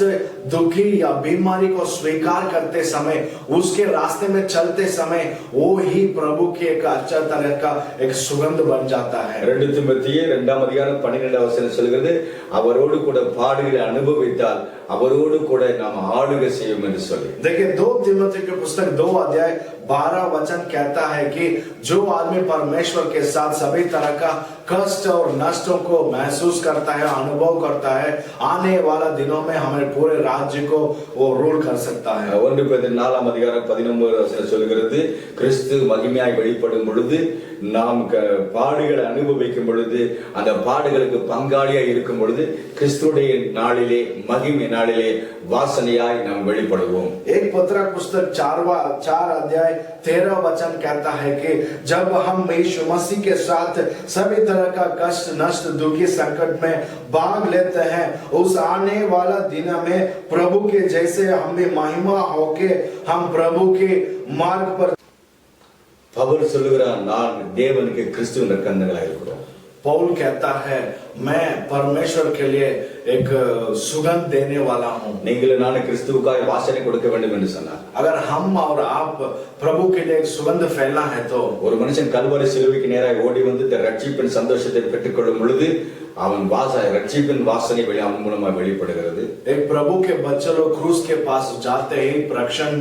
दुखी या बीमारी को स्वीकार करते समय, उसके रास्ते में चलते समय, वो ही प्रभु की एक अच्छा तरह का एक सुगंध बन जाता है। 2 திமோத்தேயு 2ஆம் அதிகாரம் 12ஆம் வசனம் சொல்கிறது, அவரோடு கூட பாடுகளை அனுபவித்தால் அவரோடு கூட நாம் ஆளுகை செய்வோம் என்று சொல்லி. देखिए 2 तिमोथी की पुस्तक 2 अध्याय 12 वचन कहता है कि जो आदमी परमेश्वर के साथ सभी तरह का कष्ट और नष्टों को महसूस करता है, अनुभव करता है, आने वाला दिनों में हमारे पूरे राज्य को वो रूल कर सकता है। 1 பேதுரு 4ஆம் அதிகாரம் 11ஆம் வசனம் சொல்கிறது, கிறிஸ்து மகிமையாய் வெளிப்படும் பொழுது நாம் பாடுகளை அனுபவிக்கும் பொழுது, அந்த பாடுகளுக்கு பங்காளியாய் இருக்கும் பொழுது, கிறிஸ்துடைய நாளிலே மகிமை நாளிலே வாசனையாய் நாம் வெளிப்படுவோம். एक पत्रक पुस्तक 4 अध्याय 13 वचन कहता है कि जब हम यीशु मसीह के साथ सभी तरह का कष्ट, नष्ट, दुखी, संकट में भाग लेते हैं, उस आने वाला दिन में प्रभु के जैसे हम भी महिमा होके हम प्रभु के मार्ग पर। பவுல் சொல்லுகிறான், நான் தேவனுக்கு கிறிஸ்துவின் இரக்கங்களாய் இருக்கிறோம். पौल कहता है मैं परमेश्वर के लिए एक सुगंध देने वाला हूँ। நீங்களும் நானும் கிறிஸ்துவுக்காய் வாசனை கொடுக்க வேண்டும் என்று சொன்னார். अगर हम और आप प्रभु के लिए एक सुगंध फैलना है तो, ஒரு மனுஷன் கல்வாரி சிலுவைக்கு நேராக ஓடி வந்து இந்த ரட்சிப்பின் சந்தோஷத்தை பெற்றுக்கொள்ளும் பொழுது அவன் ரட்சிப்பின் வாசனை அவன் மூலமா வெளிப்படுகிறது. एक प्रभु के बच्चे लोग क्रूस के पास जाते ही रक्षण,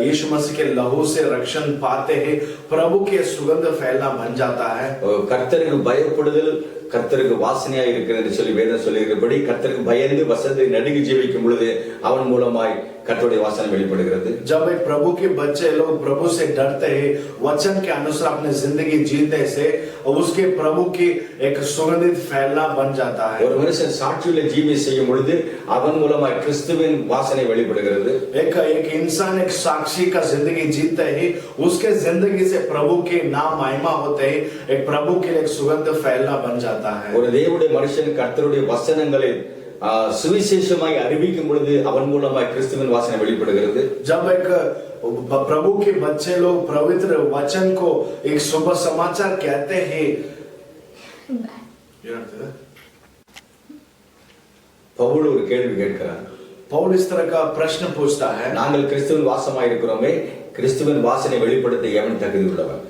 यीशु मसीह के लहू से रक्षण पाते ही प्रभु के सुगंध फैलना बन जाता है। கர்த்தருக்கு பயப்படுதல் கர்த்தருக்கு வாசனையா இருக்கிறது சொல்லி வேதம் சொல்லுகிறபடி, கர்த்தருக்கு பயந்து வசந்தை நடுங்கி ஜீவிக்கும் பொழுது அவன் மூலமாய் கர்த்தருடைய வாசனை வெளிப்படுகிறது. जब एक प्रभु के बच्चे लोग प्रभु से डरते हैं, वचन के अनुसार अपनी जिंदगी जीते से, और उसके प्रभु की एक सुगंधित फैलना बन जाता है। ஒரு மனுஷன் சாட்சியுள்ள ஜீவி செய்யும் பொழுது அவன் மூலமாய் கிறிஸ்துவின் வாசனை வெளிப்படுகிறது. एक इंसान एक साक्षी का जिंदगी जीते ही उसके जिंदगी से प्रभु के नाम महिमा होते ही एक प्रभु के लिए एक सुगंध फैलना बन जाता है। ஒரு தேவனுடைய மனுஷன் கர்த்தருடைய வசனங்களை சுவிசேஷமாய் அறிவிக்கும் பொழுது அவன் மூலமாய் கிறிஸ்துவின் வாசனை வெளிப்படுகிறது. जब एक प्रभु के बच्चे लोग पवित्र वचन को एक शुभ समाचार कहते हैं, பவுல் ஒரு கேள்வி கேட்கிறார். पौल इस तरह का प्रश्न पूछता है, நாங்கள் கிறிஸ்துவின் வாசமாய் இருக்கிறோமே, கிறிஸ்துவின் வாசனை வெளிப்படுத்த எவன் தகுதி உள்ளவன்?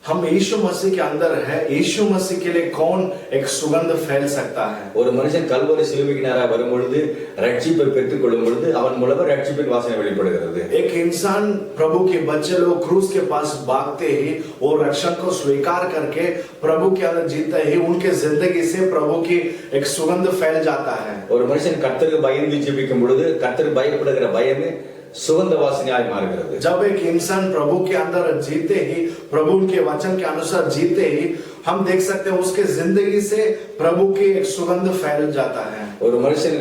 हम यीशु मसीह के अंदर है, यीशु मसीह के लिए कौन एक सुगंध फैल सकता है? ஒரு மனுஷன் கல்வாரி சிலுவைக்கு நேராக வரும் பொழுது, ரட்சிப்பை பெற்றுக் கொள்ளும் பொழுது அவன் மூலமா ரட்சிப்பின் வாசனை வெளிப்படுகிறது. एक इंसान प्रभु के बच्चे लोग क्रूस के पास भागते ही और रक्षण को स्वीकार करके प्रभु के अंदर जीते ही उनके जिंदगी से प्रभु की एक सुगंध फैल जाता है। ஒரு மனுஷன் கர்த்தருக்கு பயந்து ஜீவிக்கும் பொழுது கர்த்தருக்கு பயப்படுகிற பயமே सुगंध वासनाय मार्கிறது. जब एक इंसान प्रभु के अंदर जीते ही, प्रभु के वचन के अनुसार जीते ही, हम देख सकते हैं उसके जिंदगी से प्रभु की एक सुगंध फैल जाता है। ஒரு மனுஷன்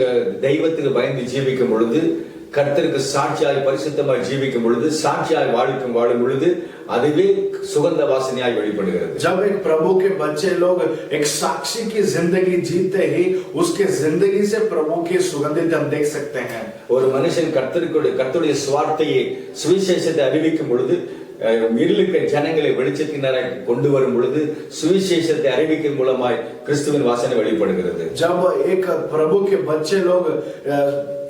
தெய்வத்துக்கு பயந்து ஜீவிக்கும் பொழுது, கர்த்தருக்கு சாட்சியாய் பரிசுத்தமாய் ஜீவிக்கும் பொழுது, சாட்சியாய் வாழும் பொழுது அதுவே சுகந்த வாசனையாய் வெளிப்படுகிறது. जब एक प्रभु के बच्चे लोग एक साक्षी की जिंदगी जीते ही उसके जिंदगी से प्रभु की सुगंधित हम देख सकते हैं। ஒரு மனுஷன் கர்த்தருடைய சுவார்த்தையை சுவிசேஷத்தை அறிவிக்கும் பொழுது, இருளுக்கு ஜனங்களை வெளிச்சத்தினராய் கொண்டு வரும் பொழுது சுவிசேஷத்தை அறிவிக்கும் மூலமாய் கிறிஸ்துவின் வாசனை வெளிப்படுகிறது. जब एक प्रभु के बच्चे लोग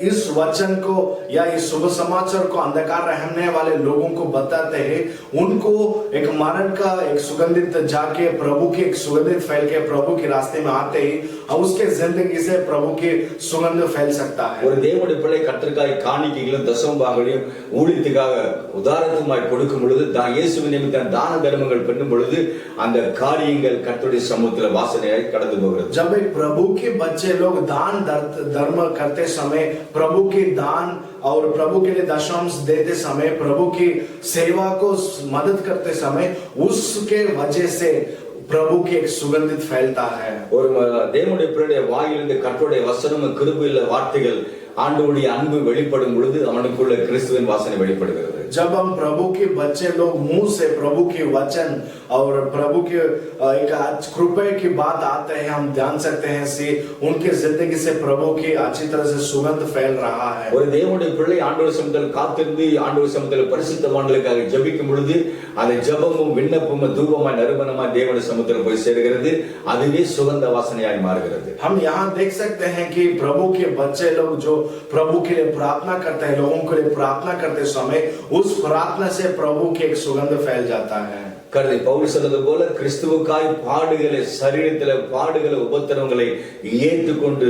इस वचन को या इस शुभ समाचार को अंधकार रहने वाले लोगों को बताते हैं, उनको एक मरण का एक सुगंधित जाके प्रभु की एक सुगंधित फैल के प्रभु के रास्ते में आते ही उसके जिंदगी से प्रभु की सुगंध फैल सकता है। ஒரு தேவனுடைய பிள்ளை கர்த்தருக்காய் காணிக்கைகளும் தசமபாகங்களையும் ஊழியத்துக்காக உதாரத்துமாய் கொடுக்கும் பொழுது, இயேசுவின் நிமித்தம் தான தர்மங்கள் பண்ணும் பொழுது அந்த காரியங்கள் கர்த்தருடைய சமூகத்தில் வாசனையாய் கடந்து போகிறது. जब एक प्रभु के बच्चे लोग दान धर्म करते समय, प्रभु की दान और प्रभु के लिए दशमांश देते समय, प्रभु की सेवा को मदद करते समय, उसके वजह से प्रभु की एक सुगंधित फैलता है। ஒரு தேவனுடைய பிள்ளையுடைய வாயிலிருந்து கர்த்தருடைய வசனமும் கிருபையுள்ள வார்த்தைகள், ஆண்டவருடைய அன்பு வெளிப்படும் பொழுது அவனுக்குள்ள கிறிஸ்துவின் வாசனை வெளிப்படுகிறது. जब हम प्रभु के बच्चे लोग मुंह से प्रभु के वचन और प्रभु के एक कृपा की बात आते हैं, हम जान सकते हैं से उनके जिंदगी से प्रभु की अच्छी तरह से सुगंध फैल रहा है। ஒரு தேவனுடைய பிள்ளை ஆண்டவர் சமூகத்தில் காத்திருந்து ஆண்டவர் சமூகத்தில் பரிசுத்தவான்களுக்காக ஜெபிக்கும் பொழுது அந்த ஜெபமும் விண்ணப்பமும் தூபமாய் நறுமணமாய் தேவனுடைய சமூகத்தில் போய் சேருகிறது, அதுவே சுகந்த வாசனையாய் மாறுகிறது। हम यहाँ देख सकते हैं कि प्रभु के बच्चे लोग जो प्रभु के लिए प्रार्थना करते हैं, लोगों के लिए प्रार्थना करते समय उस प्रार्थना से प्रभु की एक सुगंध फैल जाता है। கர்த்தர் பவுல் சொன்னது போல கிறிஸ்துவுக்காய் பாடுகளை சரீரத்தில பாடுகளை உபத்திரவங்களை ஏற்றுக்கொண்டு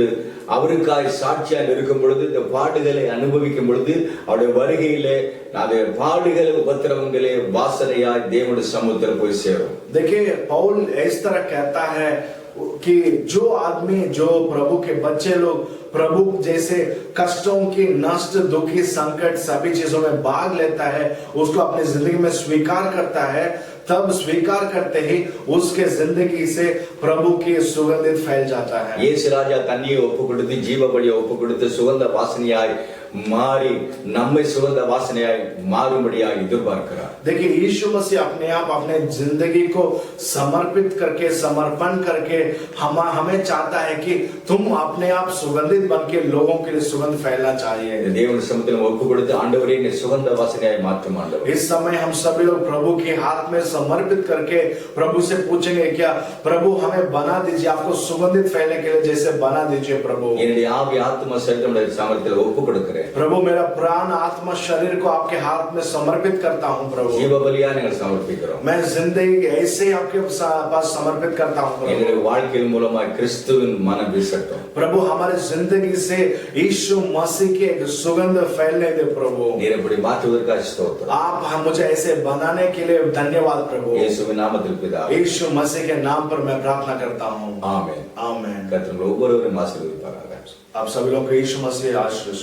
அவருக்காய் சாட்சியாக இருக்கும் பொழுது இந்த பாடுகளை அனுபவிக்கும் பொழுது அவருடைய வருகையிலே அது பாடுகளை உபத்திரவங்களே வாசனையாய் தேவனுடைய சமூகத்தில் போய் சேரும்। देखिए पौल इस तरह कहता है कि जो आदमी जो प्रभु के बच्चे लोग प्रभु जैसे कष्टों की नष्ट दुखी संकट सभी चीजों में भाग लेता है, उसको अपनी जिंदगी में स्वीकार करता है, तब स्वीकार करते ही उसके जिंदगी से प्रभु की सुगंधित फैल जाता है। இயேசு ராஜா தன்னையே ஒப்பு கொடுத்து ஜீவ பலியை ஒப்பு கொடுத்து சுகந்த வாசனையாய் மாறி நம்மை சுகந்த வாசனையாய் மாறும்படியாய் எதிர்பார்க்கிறார்। देखिए यीशु मसीह अपने आप अपने जिंदगी को समर्पित करके समर्पण करके हमें चाहता है कि तुम अपने आप सुगंधित बन के लोगों के लिए सुगंध फैलना चाहिए। தேவனுடைய சமூகத்தில் ஒப்பு கொடுத்து ஆண்டவரே என்னை சுகந்த வாசனையாய் மாற்றும் ஆண்டவரே। इस समय हम सभी लोग प्रभु के हाथ में समर्पित करके प्रभु से पूछेंगे, क्या प्रभु हमें बना दीजिए, आपको सुगंधित फैलने के लिए जैसे बना दीजिए प्रभु। என்னுடைய ஆவி ஆத்மா சரீரமுடைய சாமர்த்தியத்தில் ஒப்பு கொடுக்கிறேன் प्रभु, मेरा प्राण आत्मा शरीर को आपके हाथ में समर्पित करता हूँ प्रभु। ஜீவ பலியா நாங்கள் சமர்ப்பிக்கிறோம்। मैं जिंदगी ऐसे ही आपके पास समर्पित करता हूँ प्रभु। என்னுடைய வாழ்க்கையின் மூலமாய் கிறிஸ்துவின் மனம் வீசட்டும் प्रभु, हमारे जिंदगी से यीशु मसीह की एक सुगंध फैलने दे प्रभु। நீர் இப்படி மாற்றுவதற்காக ஸ்தோத்திரம்। आप मुझे ऐसे बनाने के लिए धन्यवाद प्रभु। இயேசுவின் நாமத்தில் பிதாவே यीशु मसीह के नाम पर मैं प्रार्थना करता हूँ, ஆமென்। आमेन। கர்த்தர் ஒவ்வொருவரையும் ஆசீர்வதிப்பாராக। आप सभी लोग को यीशु मसीह आशीष